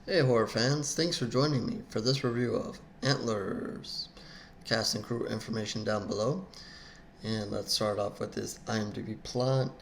Hey horror fans, thanks for joining me for this review of Antlers. Cast and crew information down below. And let's start off with this IMDb plot.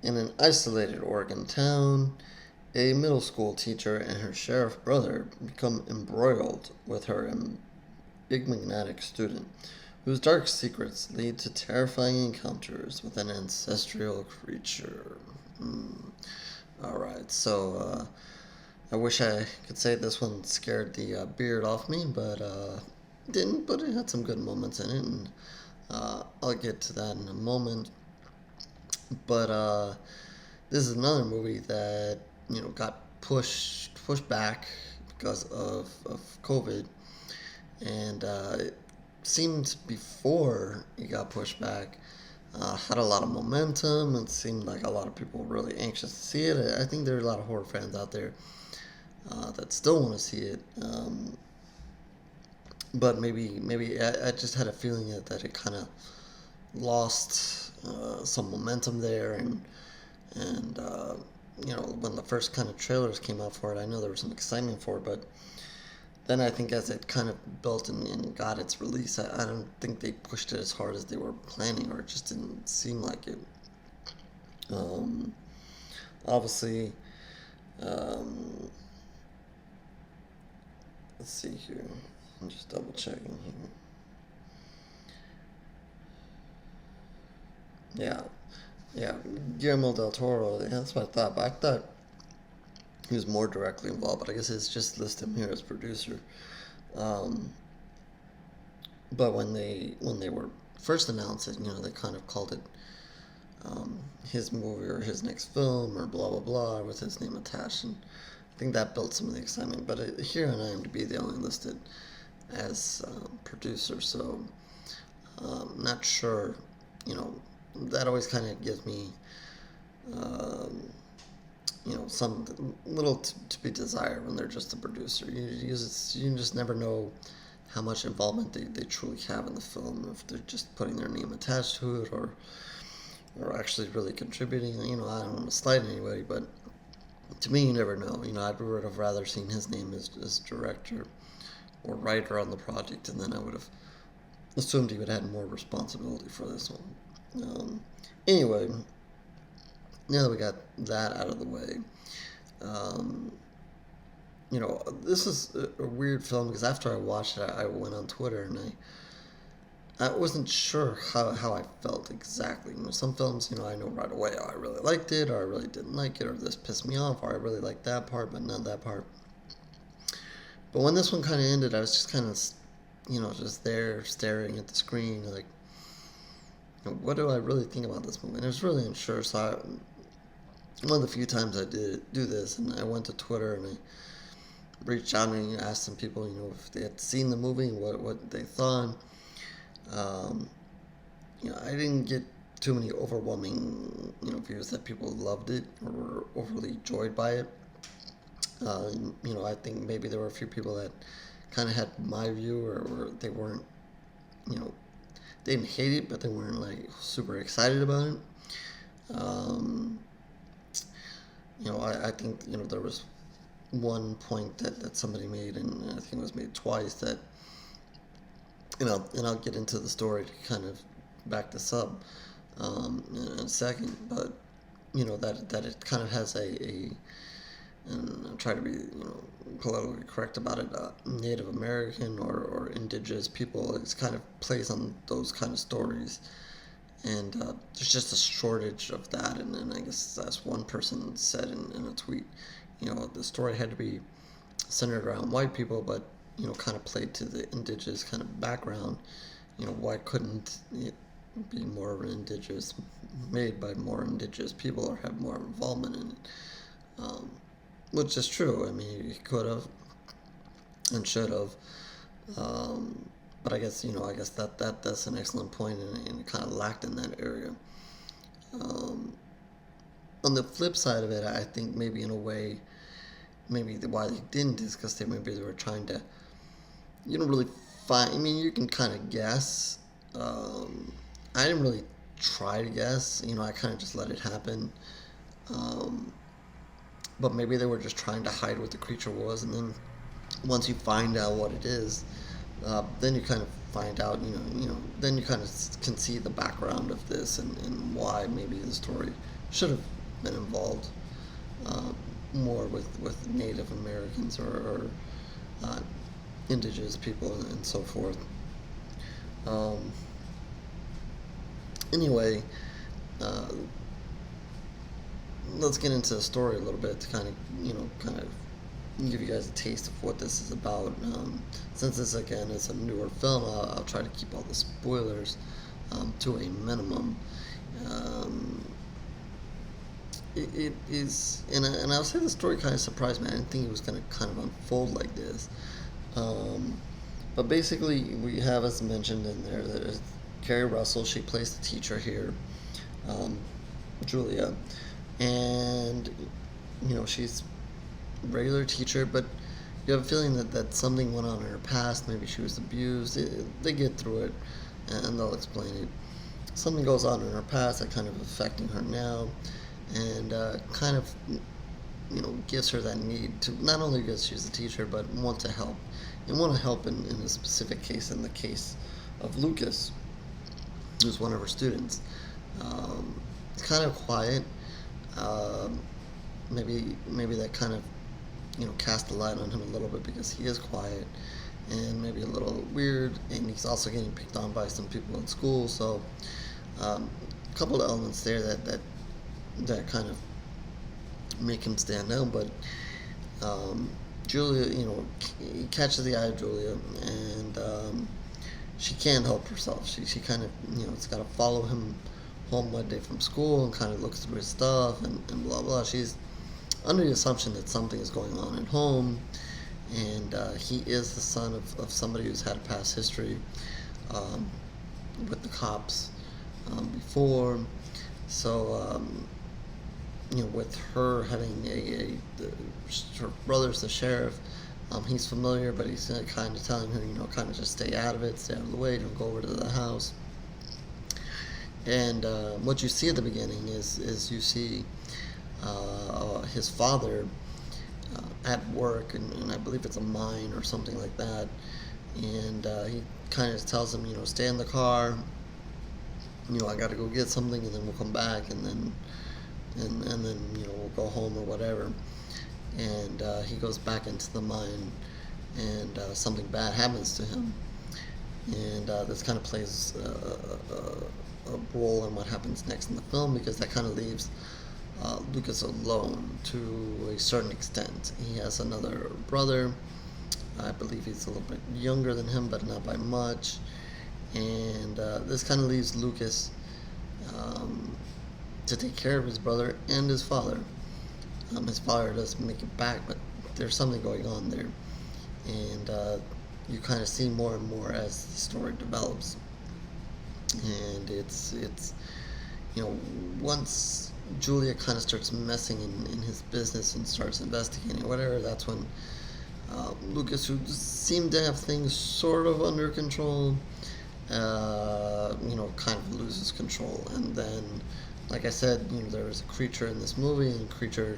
In an isolated Oregon town, a middle school teacher and her sheriff brother become embroiled with her enigmatic student, whose dark secrets lead to terrifying encounters with an ancestral creature. Alright, so I wish I could say this one scared the beard off me, but didn't. But it had some good moments in it, and I'll get to that in a moment. But this is another movie that got pushed back because of COVID, and it seemed before it got pushed back. Had a lot of momentum. It seemed like a lot of people were really anxious to see it. I think there are a lot of horror fans out there that still want to see it. But maybe I just had a feeling that it kind of lost some momentum there, and when the first kind of trailers came out for it, I know there was some excitement for it, but then I think as it kind of built and got its release, I don't think they pushed it as hard as they were planning, or it just didn't seem like it. Um, Obviously, um, let's see here. I'm just double checking here. Yeah, yeah, Guillermo del Toro. Yeah, that's what I thought. But I thought he was more directly involved. But I guess it's just listed him here as producer. Um, but when they were first announced it, they kind of called it his movie or his next film or blah blah blah with his name attached, and I think that built some of the excitement. But here on IMDb, they only listed as producer, so not sure. You know, that always kind of gives me um, some little to be desired when they're just a producer. You just never know how much involvement they truly have in the film, if they're just putting their name attached to it, or actually really contributing. I don't want to slight anybody, but to me, you never know. I would have rather seen his name as director or writer on the project, and then I would have assumed he would have had more responsibility for this one. Anyway, now that we got that out of the way, um, this is a weird film because after I watched it, I went on Twitter and I wasn't sure how I felt exactly. Some films, I know right away, oh, I really liked it, or I really didn't like it, or this pissed me off, or I really liked that part, but not that part. But when this one kind of ended, I was just kind of, just there staring at the screen, like, what do I really think about this movie? And I was really unsure, so one of the few times I did do this, and I went to Twitter and I reached out and asked some people, if they had seen the movie and what they thought. Um, I didn't get too many overwhelming, views that people loved it or were overly joyed by it. I think maybe there were a few people that kind of had my view, or they weren't, you know, they didn't hate it, but they weren't like super excited about it. Um, I think there was one point that somebody made, and I think it was made twice, that and I'll get into the story to kind of back this up in a second, but that it kind of has a and I'll try to be politically correct about it, Native American or indigenous people. It kind of plays on those kind of stories, and there's just a shortage of that. And I guess that's one person said in a tweet. The story had to be centered around white people, but kind of played to the indigenous kind of background. Why couldn't it be more of an indigenous, made by more indigenous people, or have more involvement in it? Which is true. I mean, he could have and should have. But I guess that's an excellent point, and it kind of lacked in that area. Um, on the flip side of it, I think maybe in a way, maybe why they didn't is because maybe they were trying to, really find. I mean, you can kind of guess. I didn't really try to guess. I kind of just let it happen. Um, but maybe they were just trying to hide what the creature was, and then once you find out what it is, then you kind of find out, then you kind of can see the background of this, and why maybe the story should have been involved more with Native Americans or indigenous people and so forth. Anyway, uh, let's get into the story a little bit to kind of give you guys a taste of what this is about. Since this again is a newer film, I'll try to keep all the spoilers to a minimum. Um, it is, and I'll say the story kind of surprised me. I didn't think it was going to kind of unfold like this. Um, but basically, we have, as mentioned in there, there's Keri Russell. She plays the teacher here, um, Julia, and she's a regular teacher, but you have a feeling that something went on in her past. Maybe she was abused. They get through it, and they'll explain it. Something goes on in her past that kind of affecting her now, and kind of gives her that need to not only because she's a teacher, but want to help, and want to help in a specific case, in the case of Lucas, who's one of her students. It's kind of quiet. Um, maybe that kind of cast a light on him a little bit because he is quiet and maybe a little weird, and he's also getting picked on by some people in school. So a couple of elements there that kind of make him stand out. But Julia, he catches the eye of Julia, and she can't help herself. She kind of it's got to follow him home one day from school and kind of looks through his stuff and blah blah. She's under the assumption that something is going on at home, and he is the son of somebody who's had a past history with the cops before. So with her having her brother's the sheriff, he's familiar, but he's kind of telling her, kind of just stay out of it, stay out of the way, don't go over to the house. And what you see at the beginning is you see his father at work, and I believe it's a mine or something like that. And he kind of tells him, stay in the car. I got to go get something, and then we'll come back, and then we'll go home or whatever. And he goes back into the mine, and something bad happens to him. And this kind of plays a role in what happens next in the film, because that kind of leaves Lucas alone to a certain extent. He has another brother. I believe he's a little bit younger than him, but not by much. And this kind of leaves Lucas to take care of his brother and his father. His father does make it back, but there's something going on there. And you kind of see more and more as the story develops. And it's once Julia kind of starts messing in his business and starts investigating whatever, that's when Lucas, who seemed to have things sort of under control, kind of loses control. And then, like I said, there is a creature in this movie, and the creature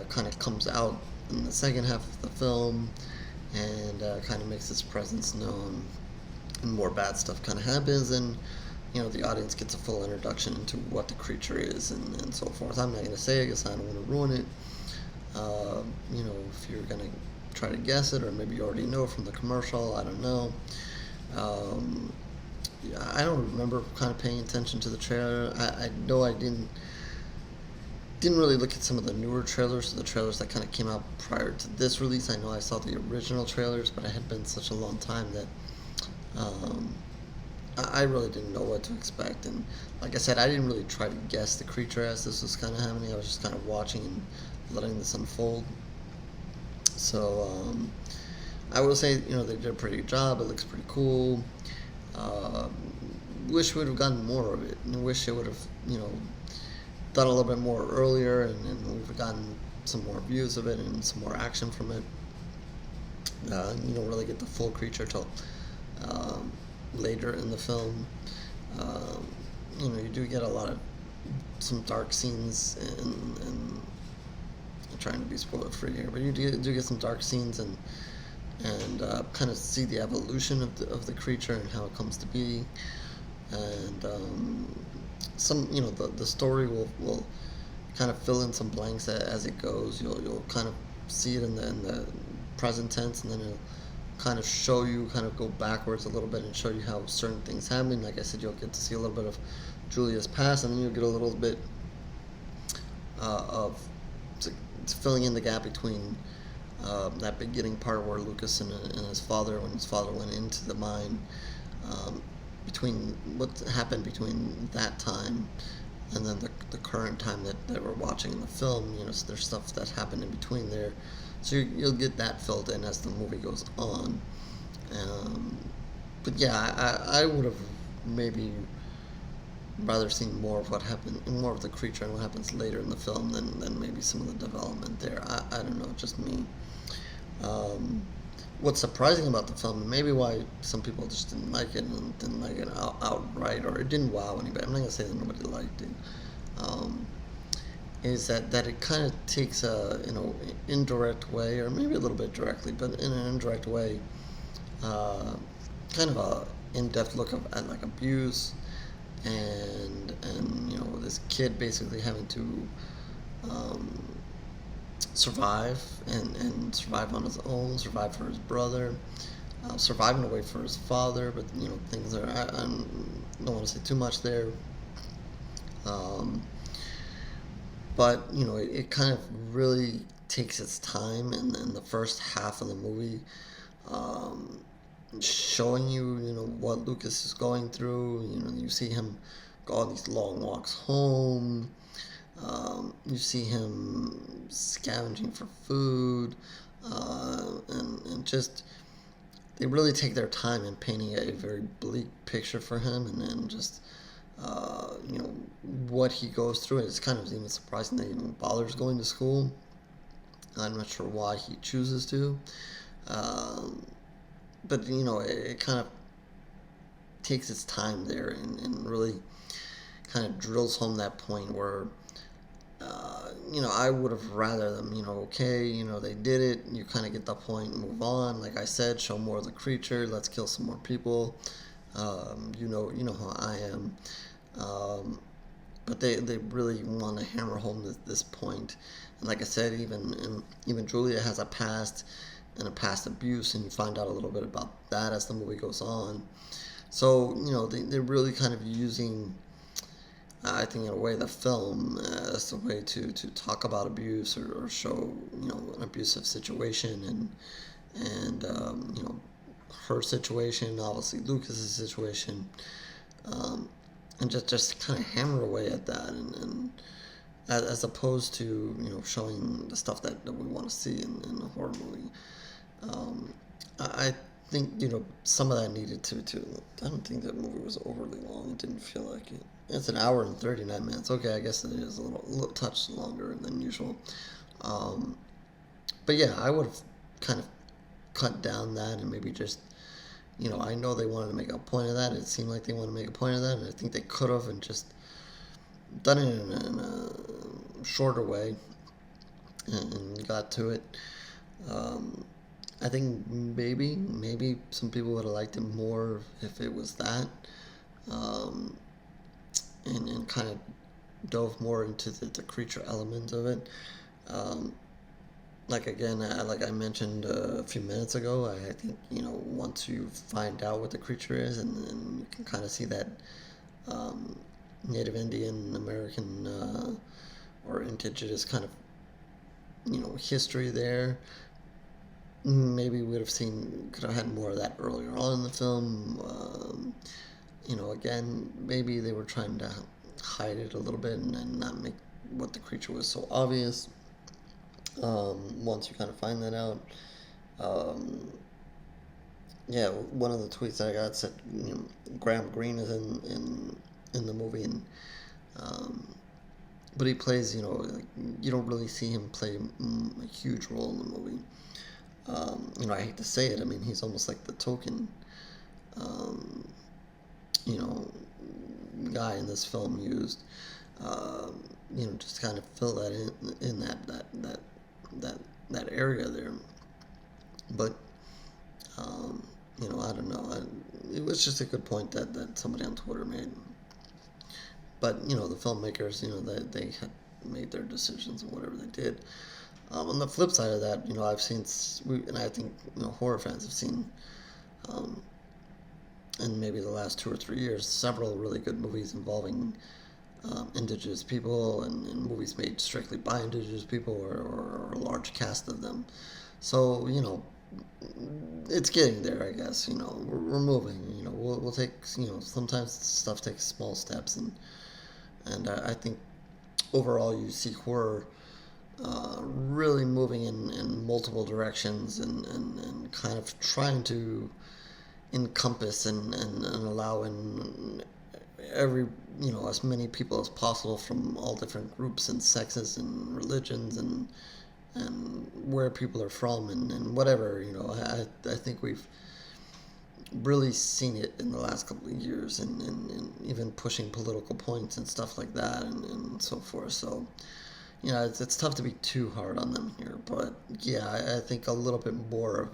kind of comes out in the second half of the film, and kind of makes its presence known, and more bad stuff kind of happens, and the audience gets a full introduction into what the creature is and so forth. I'm not going to say it because I don't want to ruin it. If you're going to try to guess it, or maybe you already know from the commercial, I don't know. I don't remember kind of paying attention to the trailer. I know I didn't really look at some of the newer trailers, the trailers that kind of came out prior to this release. I know I saw the original trailers, but it had been such a long time that I really didn't know what to expect. And like I said, I didn't really try to guess the creature as this was kind of happening. I was just kind of watching and letting this unfold. So I will say, they did a pretty good job. It looks pretty cool. Wish we would have gotten more of it, and wish it would have, done a little bit more earlier, and we've gotten some more views of it and some more action from it. You don't really get the full creature till later in the film. You do get some dark scenes and trying to be spoiler free here, but you do get some dark scenes and kind of see the evolution of the creature and how it comes to be, and some the story will kind of fill in some blanks as it goes. You'll kind of see it in the present tense, and then it'll kind of show you, kind of go backwards a little bit and show you how certain things happen. Like I said, you'll get to see a little bit of Julia's past, and then you'll get a little bit of filling in the gap between that beginning part where Lucas and his father, when his father went into the mine, between what happened between that time and then the current time that we're watching in the film. So there's stuff that happened in between there. So you'll get that filled in as the movie goes on. But yeah, I would have maybe rather seen more of what happened, more of the creature and what happens later in the film than maybe some of the development there. I don't know, just me. What's surprising about the film, and maybe why some people just didn't like it and didn't like it outright, or it didn't wow anybody, I'm not going to say that nobody liked it, is that it kind of takes a indirect way, or maybe a little bit directly, but in an indirect way, kind of a in-depth look at like abuse and this kid basically having to survive and survive on his own, survive for his brother, surviving away for his father, but things are, I don't want to say too much there, but it kind of really takes its time in the first half of the movie, showing you what Lucas is going through. You see him go on these long walks home. You see him scavenging for food, and just they really take their time in painting a very bleak picture for him, and then just what he goes through. It's kind of even surprising that he even bothers going to school. I'm not sure why he chooses to, but it kind of takes its time there and really kind of drills home that point where I would have rather them, okay, they did it, you kind of get the point, move on. Like I said, show more of the creature, let's kill some more people. You know how I am. But they really want to hammer home this point. And like I said, even Julia has a past and a past abuse, and you find out a little bit about that as the movie goes on. So, they're really kind of using, I think, in a way, the film as a way to talk about abuse or show, an abusive situation and her situation, obviously Lucas's situation, and just kind of hammer away at that, and as opposed to showing the stuff that we want to see in a horror movie. I think some of that needed to. I don't think that movie was overly long. It didn't feel like it. It's an hour and 39 minutes. Okay, I guess it is a little touch longer than usual. But yeah, I would have kind of cut down that and maybe just, I know they wanted to make a point of that. It seemed like they wanted to make a point of that, and I think they could have and just done it in a shorter way and got to it. I think maybe some people would have liked it more if it was that, and kind of dove more into the creature element of it. Like I mentioned a few minutes ago, I think once you find out what the creature is, and you can kind of see that Native Indian American or indigenous kind of history there. Maybe we could have had more of that earlier on in the film. Again, maybe they were trying to hide it a little bit and not make what the creature was so obvious. Once you kind of find that out, yeah, one of the tweets that I got said, Graham Greene is in the movie, and but he plays, like, you don't really see him play a huge role in the movie. I hate to say it. I mean, he's almost like the token, guy in this film used, just kind of fill that in that that that area there. But I don't know. It was just a good point that somebody on Twitter made. But the filmmakers, they had made their decisions and whatever they did. On the flip side of that, I've seen, and I think horror fans have seen, in maybe the last 2 or 3 years, several really good movies involving indigenous people, and movies made strictly by indigenous people, or a large cast of them. So it's getting there, I guess. We're moving. We'll take. Sometimes stuff takes small steps, and I think overall you see horror really moving in multiple directions, and kind of trying to encompass and allow in every as many people as possible from all different groups and sexes and religions and where people are from, and whatever. I think we've really seen it in the last couple of years, and even pushing political points and stuff like that, and so forth. So it's tough to be too hard on them here, but yeah, I think a little bit more of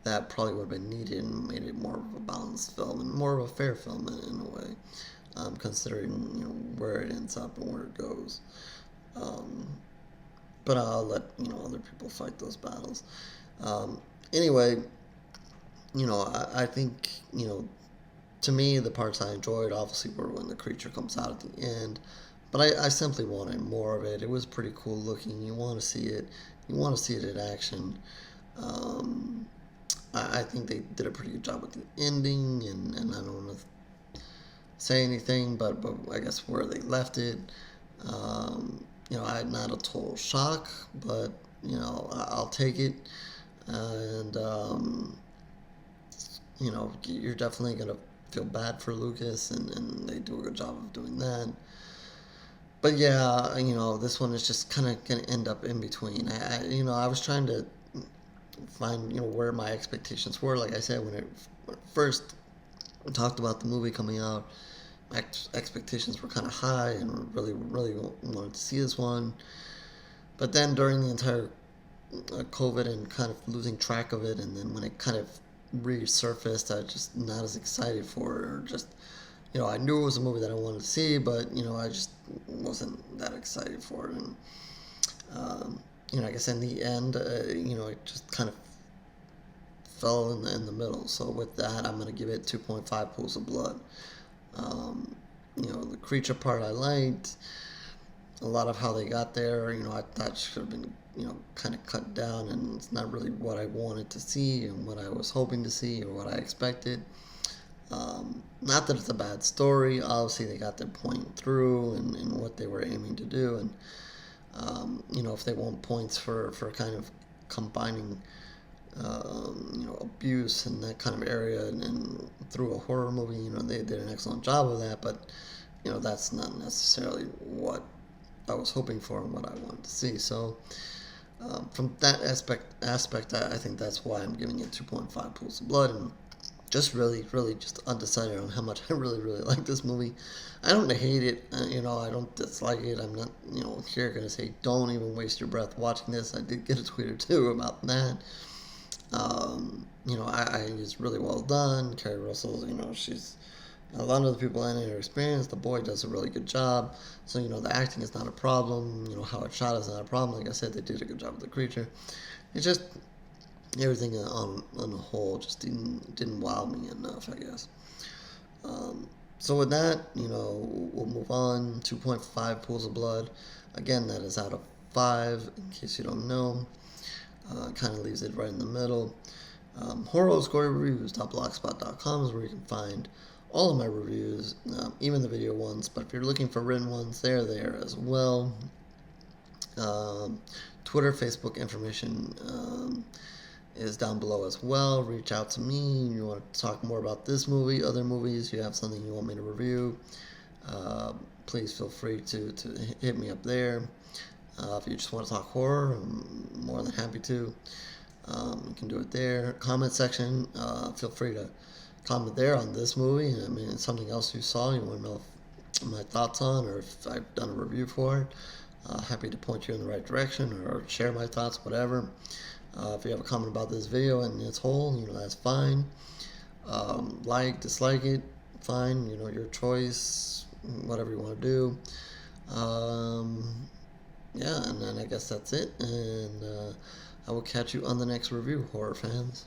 that probably would have been needed and made it more of a balanced film and more of a fair film in a way, considering where it ends up and where it goes. But I'll let other people fight those battles. Anyway, I think to me the parts I enjoyed obviously were when the creature comes out at the end. But I simply wanted more of it. It was pretty cool looking. You want to see it. You want to see it in action. I think they did a pretty good job with the ending, and I don't want to say anything, but I guess where they left it. I had not a total shock, but I'll take it. And you're definitely gonna feel bad for Lucas, and they do a good job of doing that. But yeah, this one is just kind of gonna end up in between. I was trying to find where my expectations were. Like I said, when it first talked about the movie coming out, my expectations were kind of high, and really wanted to see this one. But then during the entire COVID and kind of losing track of it, and then when it kind of resurfaced, I just not as excited for it, or just I knew it was a movie that I wanted to see, but I just wasn't that excited for it. And I guess in the end, it just kind of fell in the middle. So with that, I'm gonna give it 2.5 pools of blood. The creature part I liked. A lot of how they got there, I thought should have been, kind of cut down, and it's not really what I wanted to see and what I was hoping to see or what I expected. Not that it's a bad story. Obviously, they got their point through and what they were aiming to do, and if they want points for kind of combining, abuse and that kind of area and through a horror movie, they did an excellent job of that. But that's not necessarily what I was hoping for and what I wanted to see. So from that aspect, I think that's why I'm giving it 2.5 pools of blood, and just really just undecided on how much I really like this movie. I don't hate it, I don't dislike it. I'm not here gonna say don't even waste your breath watching this. I did get a tweet or two about that. I it's really well done. Keri Russell, she's a lot of the people in it are experienced. The boy does a really good job. So the acting is not a problem. How it's shot is not a problem. Like I said, they did a good job with the creature. It's just everything on the whole just didn't wow me enough, I guess. So with that, we'll move on. 2.5 pools of blood. Again, that is out of 5, in case you don't know. Kind of leaves it right in the middle. Horror_reviews.blogspot.com is where you can find all of my reviews, even the video ones. But if you're looking for written ones, they're there as well. Twitter, Facebook information is down below as well. Reach out to me. You want to talk more about this movie, other movies, you have something you want me to review, please feel free to hit me up there. If you just want to talk horror, I'm more than happy to. You can do it there. Comment section, feel free to comment there on this movie. I mean, it's something else you saw, you want to know my thoughts on, or if I've done a review for it. Happy to point you in the right direction or share my thoughts, whatever. If you have a comment about this video and its whole, that's fine. Like, dislike it, fine. Your choice, whatever you want to do. Yeah, and then I guess that's it. And I will catch you on the next review, horror fans.